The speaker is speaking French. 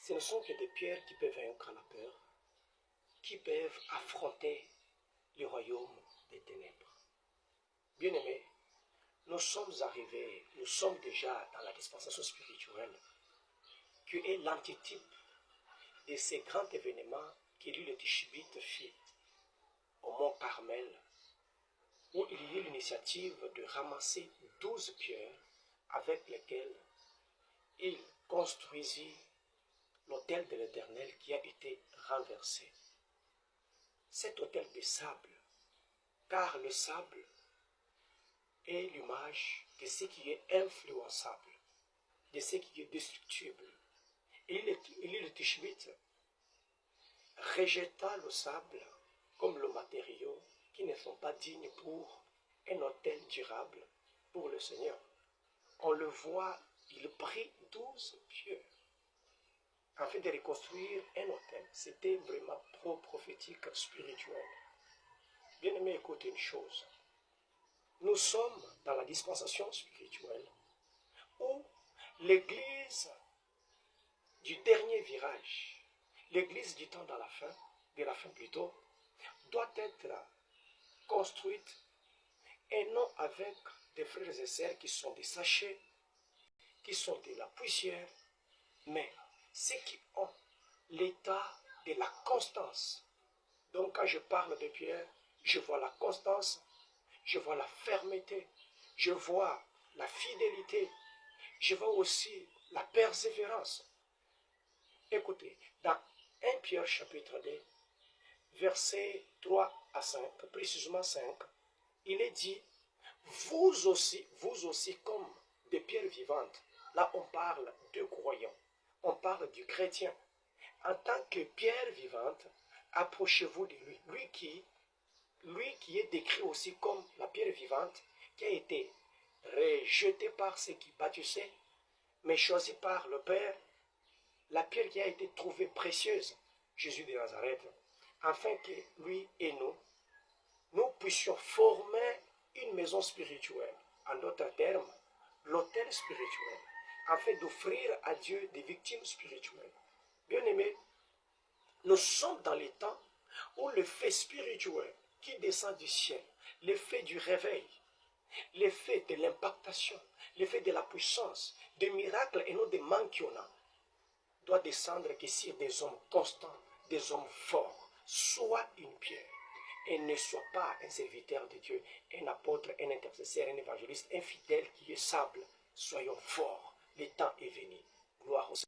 Ce ne sont que des pierres qui peuvent vaincre la peur, qui peuvent affronter le royaume des ténèbres. Bien-aimés, nous sommes arrivés, nous sommes déjà dans la dispensation spirituelle, qui est l'antitype de ces grands événements qu'Élie le Tishbite fit au mont Carmel, où il y eut l'initiative de ramasser 12 pierres avec lesquelles il construisit l'autel de l'Éternel qui a été renversé. Cet autel de sable, car le sable est l'image de ce qui est influençable, de ce qui est destructible. Et le Tishbite rejeta le sable comme le matériau qui ne sont pas dignes pour un autel durable pour le Seigneur. On le voit, il prit 12 pierres afin de reconstruire un autel. C'était vraiment prophétique, spirituel. Bien-aimé, écoutez une chose. Nous sommes dans la dispensation spirituelle où l'église du dernier virage, l'église du temps de la fin plutôt, doit être construite et non avec des frères et sœurs qui sont des sachets, qui sont de la poussière, mais ceux qui ont l'état de la constance. Donc quand je parle de Pierre, je vois la constance, je vois la fermeté, je vois la fidélité, je vois aussi la persévérance. Écoutez, dans 1 Pierre chapitre 2, versets 3 à 5, précisément 5, il est dit, vous aussi comme des pierres vivantes. Là, on parle de croyants, on parle du chrétien. En tant que pierre vivante, approchez-vous de lui. Lui qui est décrit aussi comme la pierre vivante, qui a été rejetée par ceux qui bâtissaient, mais choisie par le Père, la pierre qui a été trouvée précieuse, Jésus de Nazareth, afin que lui et nous puissions former une maison spirituelle, en d'autres termes, l'autel spirituel, afin d'offrir à Dieu des victimes spirituelles. Bien-aimés, nous sommes dans les temps où le fait spirituel qui descend du ciel, l'effet du réveil, l'effet de l'impactation, l'effet de la puissance, des miracles et non des manquionnats, doit descendre que sur des hommes constants, des hommes forts, soit une pierre, et ne soit pas un serviteur de Dieu, un apôtre, un intercesseur, un évangéliste, un fidèle qui est sable. Soyons forts, le temps est venu. Gloire au Seigneur.